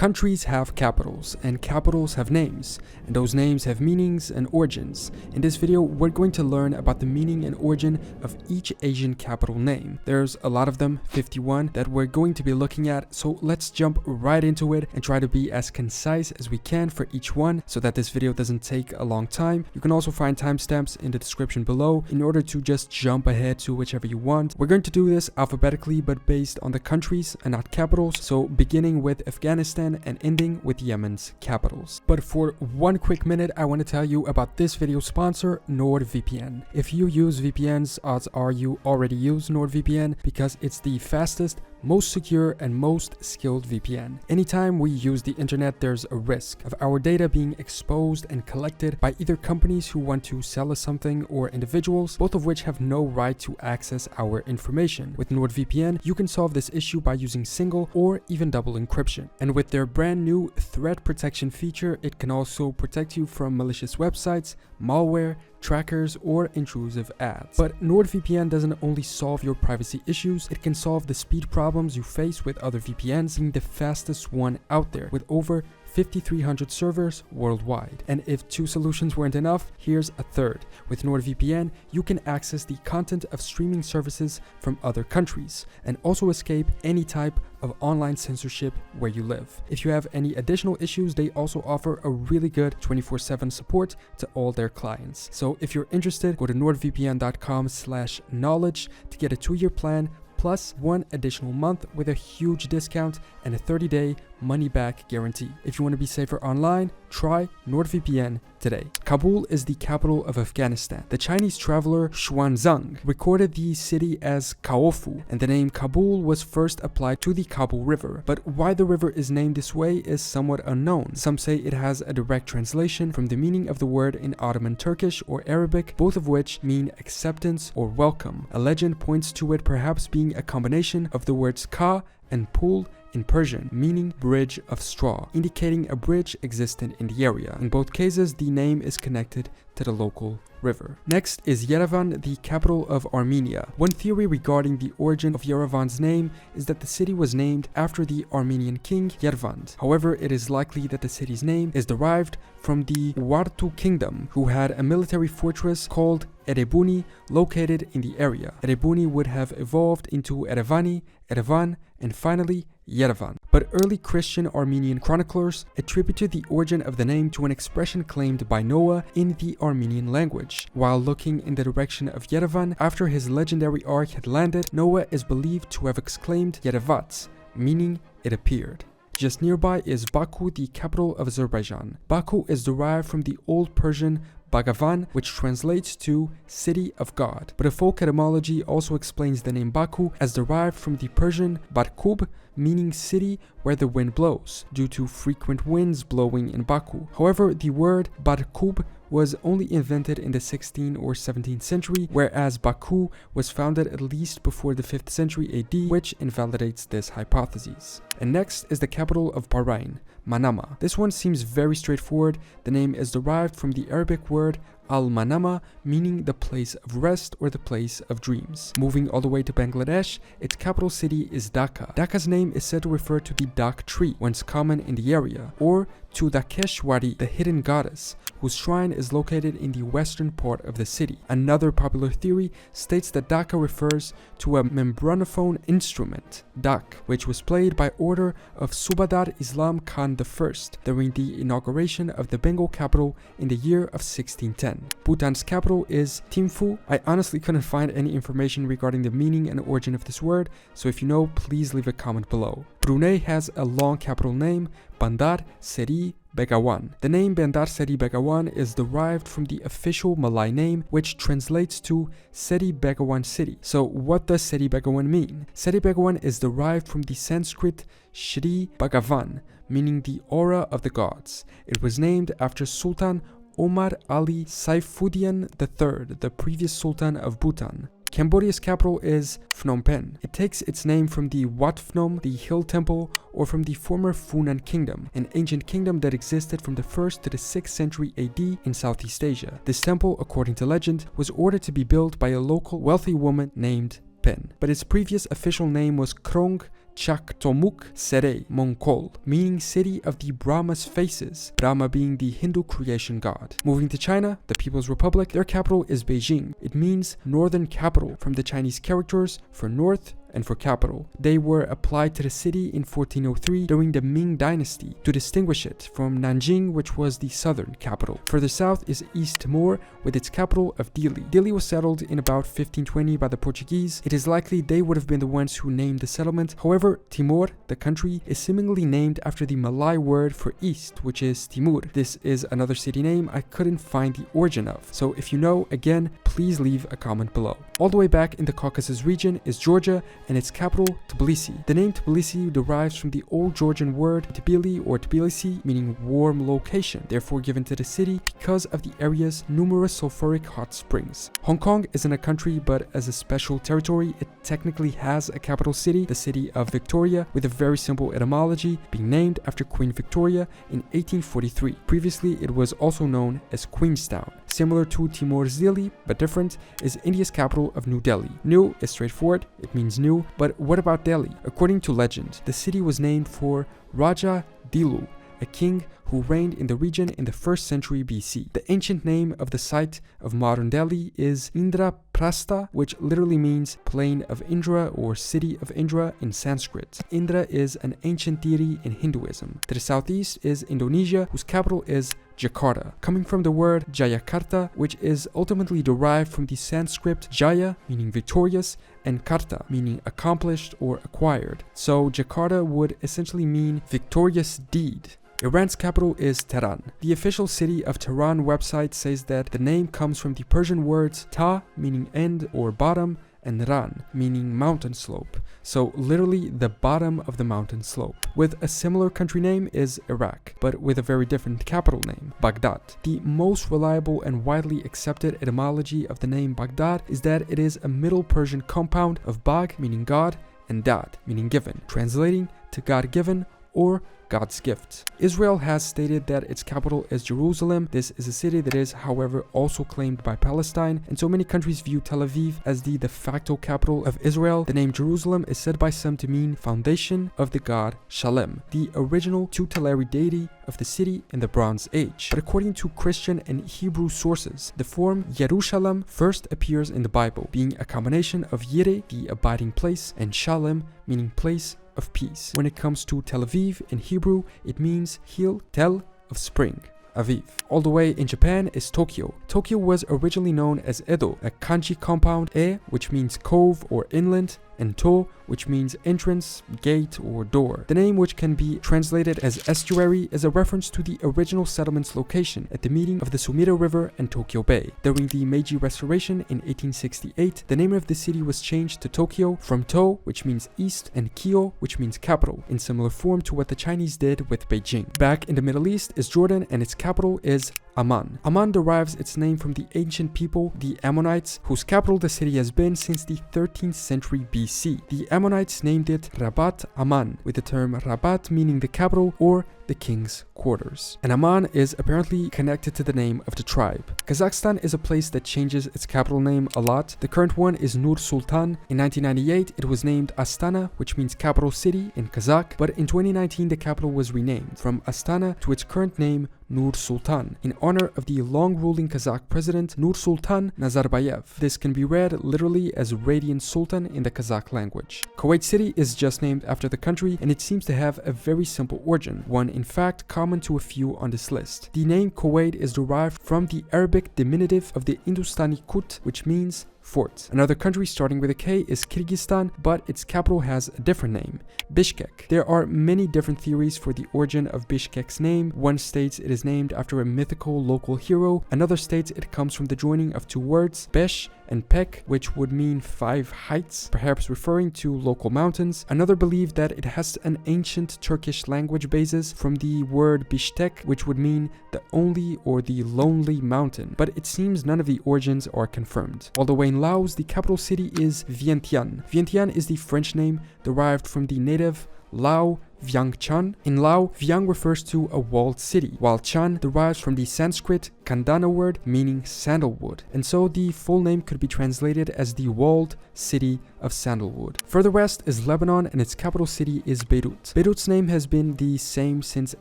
Countries have capitals, and capitals have names, and those names have meanings and origins. In this video, we're going to learn about the meaning and origin of each Asian capital name. There's a lot of them, 51, that we're going to be looking at, so let's jump right into it and try to be as concise as we can for each one so that this video doesn't take a long time. You can also find timestamps in the description below in order to just jump ahead to whichever you want. We're going to do this alphabetically but based on the countries and not capitals, so beginning with Afghanistan and ending with Yemen's capitals. But for one quick minute, I want to tell you about this video sponsor, NordVPN. If you use VPNs, odds are you already use NordVPN because it's the fastest, most secure and most skilled VPN. Anytime we use the internet, there's a risk of our data being exposed and collected by either companies who want to sell us something or individuals, both of which have no right to access our information. With NordVPN, you can solve this issue by using single or even double encryption. And with their brand new threat protection feature, it can also protect you from malicious websites, malware, trackers, or intrusive ads. But NordVPN doesn't only solve your privacy issues, it can solve the speed problems you face with other VPNs, being the fastest one out there with over 5,300 servers worldwide. And if two solutions weren't enough, here's a third. With NordVPN, you can access the content of streaming services from other countries and also escape any type of online censorship where you live. If you have any additional issues, they also offer a really good 24/7 support to all their clients. So if you're interested, go to nordvpn.com/knowledge to get a 2-year plan plus 1 additional month with a huge discount and a 30-day money-back guarantee. If you want to be safer online, try NordVPN today. Kabul is the capital of Afghanistan. The Chinese traveler Xuanzang recorded the city as Kaofu, and the name Kabul was first applied to the Kabul River. But why the river is named this way is somewhat unknown. Some say it has a direct translation from the meaning of the word in Ottoman Turkish or Arabic, both of which mean acceptance or welcome. A legend points to it perhaps being a combination of the words ka and pul in Persian, meaning bridge of straw, indicating a bridge existent in the area. In both cases, the name is connected to the local river. Next is Yerevan, the capital of Armenia. One theory regarding the origin of Yerevan's name is that the city was named after the Armenian king Yerevan. However, it is likely that the city's name is derived from the Urartu kingdom, who had a military fortress called Erebuni located in the area. Erebuni would have evolved into Erevani, Yerevan, and finally Yerevan. But early Christian Armenian chroniclers attributed the origin of the name to an expression claimed by Noah in the Armenian language. While looking in the direction of Yerevan after his legendary ark had landed, Noah is believed to have exclaimed Yerevat, meaning it appeared. Just nearby is Baku, the capital of Azerbaijan. Baku is derived from the Old Persian Begawan, which translates to city of God. But a folk etymology also explains the name Baku as derived from the Persian Batkub, meaning city where the wind blows, due to frequent winds blowing in Baku. However, the word Batkub was only invented in the 16th or 17th century, whereas Baku was founded at least before the 5th century AD, which invalidates this hypothesis. And next is the capital of Bahrain, Manama. This one seems very straightforward. The name is derived from the Arabic word Al-Manama, meaning the place of rest or the place of dreams. Moving all the way to Bangladesh, its capital city is Dhaka. Dhaka's name is said to refer to the dak tree, once common in the area, or to Dhakeshwari, the hidden goddess, whose shrine is located in the western part of the city. Another popular theory states that Dhaka refers to a membranophone instrument, dak, which was played by order of Subadar Islam Khan I during the inauguration of the Bengal capital in the year of 1610. Bhutan's capital is Thimphu. I honestly couldn't find any information regarding the meaning and origin of this word, so if you know, please leave a comment below. Brunei has a long capital name, Bandar Seri Begawan. The name Bandar Seri Begawan is derived from the official Malay name, which translates to Seri Begawan City. So what does Seri Begawan mean? Seri Begawan is derived from the Sanskrit Shri Bhagavan, meaning the aura of the gods. It was named after Sultan Omar Ali Saifuddin III, the previous Sultan of Bhutan. Cambodia's capital is Phnom Penh. It takes its name from the Wat Phnom, the hill temple, or from the former Funan kingdom, an ancient kingdom that existed from the 1st to the 6th century AD in Southeast Asia. This temple, according to legend, was ordered to be built by a local wealthy woman named Penh, but its previous official name was Krong Chaktomuk Seri Mongkol, meaning city of the Brahma's faces, Brahma being the Hindu creation god. Moving to China, the People's Republic, their capital is Beijing. It means northern capital from the Chinese characters for north and for capital. They were applied to the city in 1403 during the Ming dynasty to distinguish it from Nanjing, which was the southern capital. Further south is East Timor with its capital of Dili. Dili was settled in about 1520 by the Portuguese. It is likely they would have been the ones who named the settlement. However, Timor, the country, is seemingly named after the Malay word for east, which is Timur. This is another city name I couldn't find the origin of. So if you know, again, please leave a comment below. All the way back in the Caucasus region is Georgia and its capital Tbilisi. The name Tbilisi derives from the old Georgian word Tbili or Tbilisi, meaning warm location, therefore given to the city because of the area's numerous sulfuric hot springs. Hong Kong isn't a country, but as a special territory, it technically has a capital city, the city of Victoria, with a very simple etymology, being named after Queen Victoria in 1843. Previously, it was also known as Queenstown. Similar to Timor's Dili, but different, is India's capital of New Delhi. New is straightforward, it means new, but what about Delhi? According to legend, the city was named for Raja Dilu, a king who reigned in the region in the 1st century BC. The ancient name of the site of modern Delhi is Indraprastha, which literally means plain of Indra or city of Indra in Sanskrit. Indra is an ancient deity in Hinduism. To the southeast is Indonesia, whose capital is Jakarta, coming from the word Jayakarta, which is ultimately derived from the Sanskrit Jaya, meaning victorious, and Karta, meaning accomplished or acquired. So Jakarta would essentially mean victorious deed. Iran's capital is Tehran. The official city of Tehran website says that the name comes from the Persian words ta, meaning end or bottom, and ran, meaning mountain slope. So literally the bottom of the mountain slope. With a similar country name is Iraq, but with a very different capital name, Baghdad. The most reliable and widely accepted etymology of the name Baghdad is that it is a Middle Persian compound of Bag, meaning God, and Dad, meaning given, translating to God-given or God's gift. Israel has stated that its capital is Jerusalem. This is a city that is, however, also claimed by Palestine, and so many countries view Tel Aviv as the de facto capital of Israel. The name Jerusalem is said by some to mean foundation of the god Shalem, the original tutelary deity of the city in the Bronze Age. But according to Christian and Hebrew sources, the form Yerushalem first appears in the Bible, being a combination of Yere, the abiding place, and Shalem, meaning place of peace. When it comes to Tel Aviv in Hebrew, it means hill, tel of spring, Aviv. All the way in Japan is Tokyo. Tokyo was originally known as Edo, a kanji compound, e, which means cove or inland, and to, which means entrance, gate, or door. The name, which can be translated as estuary, is a reference to the original settlement's location at the meeting of the Sumida River and Tokyo Bay. During the Meiji Restoration in 1868, the name of the city was changed to Tokyo from To, which means east, and Kyo, which means capital, in similar form to what the Chinese did with Beijing. Back in the Middle East is Jordan, and its capital is Amman. Amman derives its name from the ancient people, the Ammonites, whose capital the city has been since the 13th century BC. The Ammonites named it Rabat Amman, with the term Rabat meaning the capital or the king's quarters. And Amman is apparently connected to the name of the tribe. Kazakhstan is a place that changes its capital name a lot. The current one is Nur Sultan. In 1998, it was named Astana, which means capital city in Kazakh, but in 2019, the capital was renamed from Astana to its current name, Nur Sultan, in honor of the long-ruling Kazakh president Nur Sultan Nazarbayev. This can be read literally as Radiant Sultan in the Kazakh language. Kuwait City is just named after the country, and it seems to have a very simple origin, one in fact common to a few on this list. The name Kuwait is derived from the Arabic diminutive of the Hindustani Kut, which means fort. Another country starting with a K is Kyrgyzstan, but its capital has a different name, Bishkek. There are many different theories for the origin of Bishkek's name. One states it is named after a mythical local hero. Another states it comes from the joining of two words, Besh and Pek, which would mean 5 heights, perhaps referring to local mountains. Another believed that it has an ancient Turkish language basis from the word Bishtek, which would mean the only or the lonely mountain, but it seems none of the origins are confirmed. All the way in Laos, the capital city is Vientiane. Vientiane is the French name derived from the native Lao Vientiane. In Lao, Viang refers to a walled city, while Chan derives from the Sanskrit Kandana word meaning sandalwood, and so the full name could be translated as the walled city of sandalwood. Further west is Lebanon, and its capital city is Beirut. Beirut's name has been the same since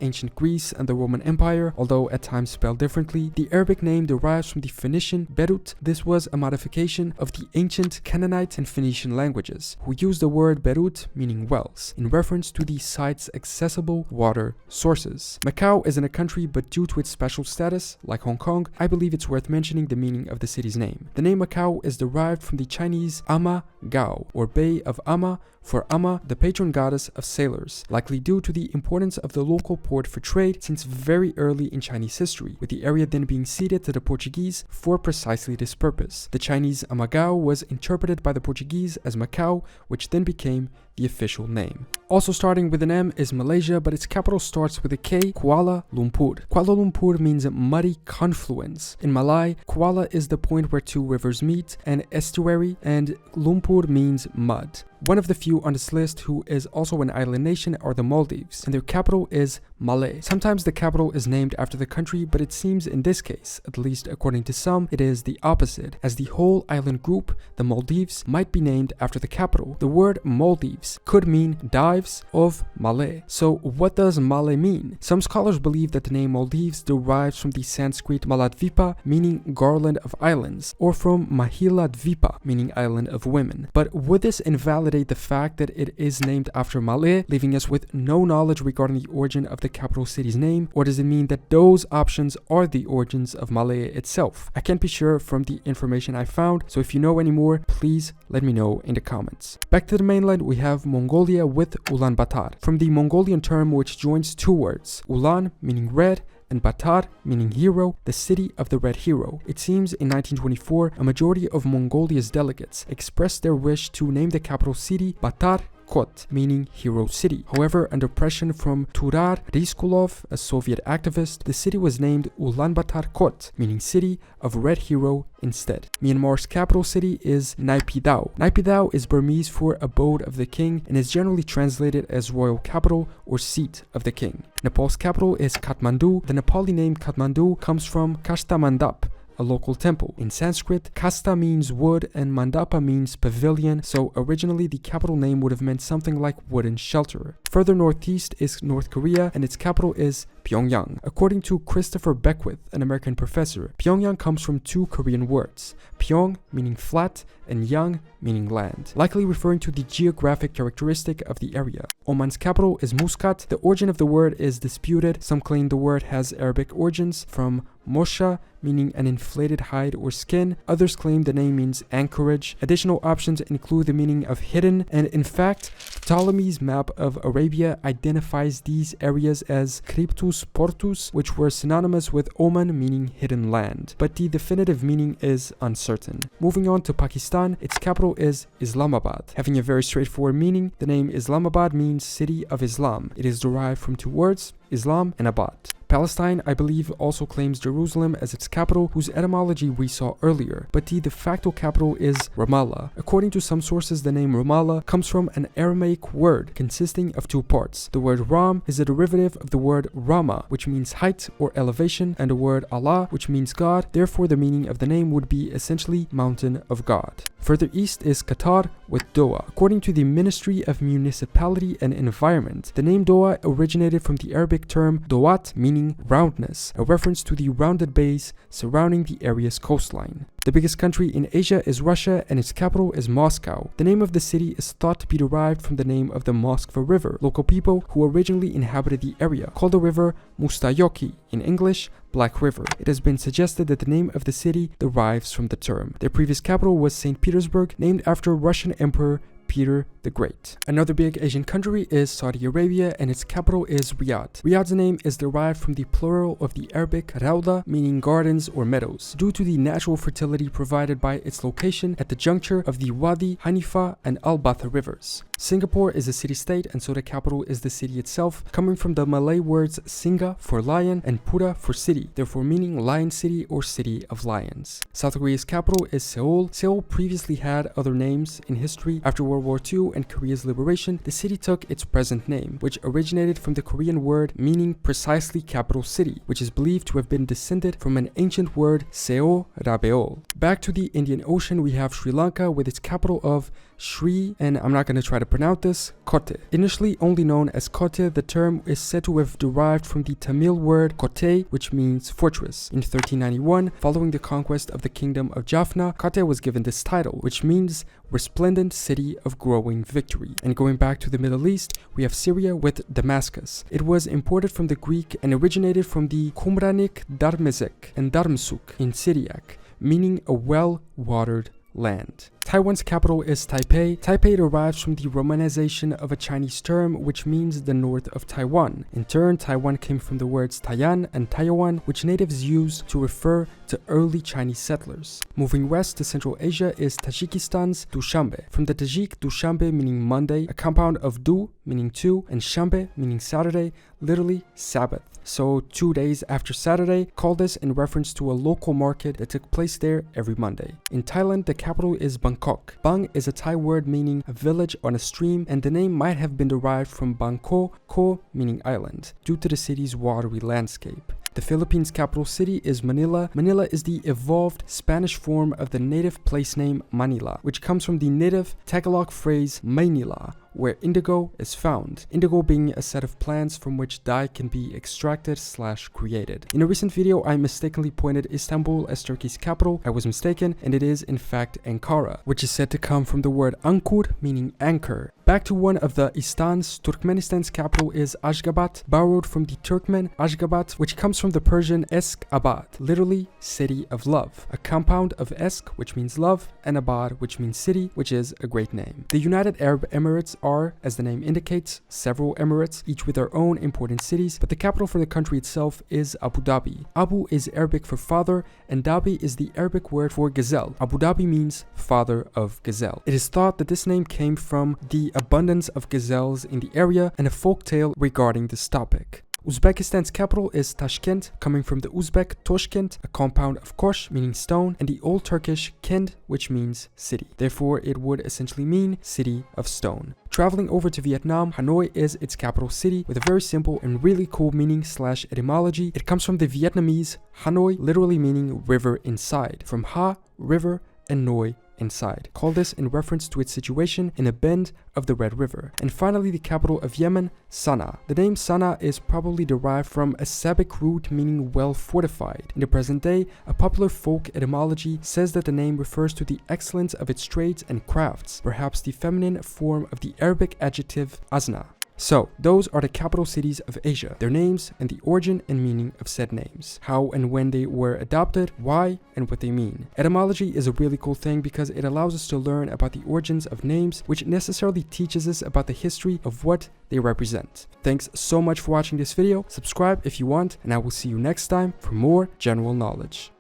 ancient Greece and the Roman Empire, although at times spelled differently. The Arabic name derives from the Phoenician Beirut. This was a modification of the ancient Canaanite and Phoenician languages, who used the word Beirut, meaning wells, in reference to the site's accessible water sources. Macau isn't a country, but due to its special status, like Hong Kong, I believe it's worth mentioning the meaning of the city's name. The name Macau is derived from the Chinese Ama Gao, or Bay of Ama, for Ama, the patron goddess of sailors, likely due to the importance of the local port for trade since very early in Chinese history, with the area then being ceded to the Portuguese for precisely this purpose. The Chinese Amagao was interpreted by the Portuguese as Macau, which then became the official name. Also starting with an M is Malaysia, but its capital starts with a K, Kuala Lumpur. Kuala Lumpur means muddy confluence. In Malay, Kuala is the point where two rivers meet, an estuary, and Lumpur means mud. One of the few on this list who is also an island nation are the Maldives, and their capital is Malé. Sometimes the capital is named after the country, but it seems in this case, at least according to some, it is the opposite, as the whole island group, the Maldives, might be named after the capital. The word Maldives could mean dives of Malé. So what does Malé mean? Some scholars believe that the name Maldives derives from the Sanskrit Maladvipa, meaning garland of islands, or from Mahila Dvipa, meaning island of women. But would this invalidate the fact that it is named after Malé, leaving us with no knowledge regarding the origin of the capital city's name, or does it mean that those options are the origins of Malé itself? I can't be sure from the information I found, so if you know any more, please let me know in the comments. Back to the mainland, we have Mongolia with Ulaanbaatar, from the Mongolian term which joins two words, Ulan meaning red, and Batar, meaning hero, the city of the Red Hero. It seems in 1924, a majority of Mongolia's delegates expressed their wish to name the capital city Batar Kot, meaning hero city. However, under pressure from Turar Rizkulov, a Soviet activist, the city was named Ulaanbaatar Kot, meaning city of Red Hero instead. Myanmar's capital city is Naypyidaw. Naypyidaw is Burmese for abode of the king and is generally translated as royal capital or seat of the king. Nepal's capital is Kathmandu. The Nepali name Kathmandu comes from Kashtamandap, a local temple. In Sanskrit, Kasta means wood and Mandapa means pavilion, so originally the capital name would have meant something like wooden shelter. Further northeast is North Korea, and its capital is Pyongyang. According to Christopher Beckwith, an American professor, Pyongyang comes from two Korean words, Pyong meaning flat and Yang meaning land, likely referring to the geographic characteristic of the area. Oman's capital is Muscat. The origin of the word is disputed. Some claim the word has Arabic origins from Mosha, meaning an inflated hide or skin. Others claim the name means anchorage. Additional options include the meaning of hidden, and in fact, Ptolemy's map of Arabia identifies these areas as Cryptus Portus, which were synonymous with Oman, meaning hidden land, but the definitive meaning is uncertain. Moving on to Pakistan, its capital is Islamabad. Having a very straightforward meaning, the name Islamabad means city of Islam. It is derived from two words, Islam and Abad. Palestine, I believe, also claims Jerusalem as its capital, whose etymology we saw earlier, but the de facto capital is Ramallah. According to some sources, the name Ramallah comes from an Aramaic word consisting of two parts. The word Ram is a derivative of the word Rama, which means height or elevation, and the word Allah, which means God. Therefore, the meaning of the name would be essentially mountain of God. Further east is Qatar with Doha. According to the Ministry of Municipality and Environment, the name Doha originated from the Arabic term Dawat, meaning roundness, a reference to the rounded bays surrounding the area's coastline. The biggest country in Asia is Russia, and its capital is Moscow. The name of the city is thought to be derived from the name of the Moskva River. Local people who originally inhabited the area called the river Mustayoki, in English, Black River. It has been suggested that the name of the city derives from the term. Their previous capital was St. Petersburg, named after Russian Emperor Peter the Great. Another big Asian country is Saudi Arabia, and its capital is Riyadh. Riyadh's name is derived from the plural of the Arabic Rawda, meaning gardens or meadows, due to the natural fertility provided by its location at the juncture of the Wadi, Hanifa, and Al-Batha rivers. Singapore is a city-state, and so the capital is the city itself, coming from the Malay words Singa for lion and Pura for city, therefore meaning lion city or city of lions. South Korea's capital is Seoul. Seoul previously had other names in history. After World World War II and Korea's liberation, the city took its present name, which originated from the Korean word meaning precisely capital city, which is believed to have been descended from an ancient word Seo Rabeol. Back to the Indian Ocean, we have Sri Lanka with its capital of Sri, and I'm not going to try to pronounce this, Kotte. Initially only known as Kotte, the term is said to have derived from the Tamil word Kotte, which means fortress. In 1391, following the conquest of the kingdom of Jaffna, Kotte was given this title, which means resplendent city of growing victory. And going back to the Middle East, we have Syria with Damascus. It was imported from the Greek and originated from the Qumranic Darmezek and Darmsuk in Syriac, meaning a well-watered land. Taiwan's capital is Taipei. Taipei derives from the romanization of a Chinese term which means the north of Taiwan. In turn, Taiwan came from the words Taiyan and Taiwan, which natives used to refer to early Chinese settlers. Moving west to Central Asia is Tajikistan's Dushanbe. From the Tajik, Dushanbe meaning Monday, a compound of Du meaning two and Shanbe meaning Saturday, literally Sabbath. So 2 days after Saturday, call this in reference to a local market that took place there every Monday. In Thailand, the capital is Bangkok. Bang is a Thai word meaning a village on a stream, and the name might have been derived from Bangko, ko meaning island, due to the city's watery landscape. The Philippines' capital city is Manila. Manila is the evolved Spanish form of the native place name Manila, which comes from the native Tagalog phrase Maynila, where indigo is found, indigo being a set of plants from which dye can be extracted/created. In a recent video, I mistakenly pointed Istanbul as Turkey's capital. I was mistaken, and it is in fact Ankara, which is said to come from the word ankur, meaning anchor. Back to one of the Istans, Turkmenistan's capital is Ashgabat, borrowed from the Turkmen Ashgabat, which comes from the Persian Esk Abad, literally city of love, a compound of Esk, which means love, and Abad, which means city, which is a great name. The United Arab Emirates are, as the name indicates, several emirates, each with their own important cities, but the capital for the country itself is Abu Dhabi. Abu is Arabic for father, and Dhabi is the Arabic word for gazelle. Abu Dhabi means father of gazelle. It is thought that this name came from the abundance of gazelles in the area and a folk tale regarding this topic. Uzbekistan's capital is Tashkent, coming from the Uzbek Toshkent, a compound of Kosh, meaning stone, and the Old Turkish Kend, which means city. Therefore, it would essentially mean city of stone. Traveling over to Vietnam, Hanoi is its capital city with a very simple and really cool meaning/etymology. It comes from the Vietnamese Hanoi, literally meaning river inside, from Ha, river, and Noi, inside. Call this in reference to its situation in a bend of the Red River. And finally, the capital of Yemen, Sana'a. The name Sana'a is probably derived from a Sabic root meaning well fortified. In the present day, a popular folk etymology says that the name refers to the excellence of its trades and crafts, perhaps the feminine form of the Arabic adjective Azna. So, those are the capital cities of Asia, their names, and the origin and meaning of said names, how and when they were adopted, why, and what they mean. Etymology is a really cool thing because it allows us to learn about the origins of names, which necessarily teaches us about the history of what they represent. Thanks so much for watching this video, subscribe if you want, and I will see you next time for more general knowledge.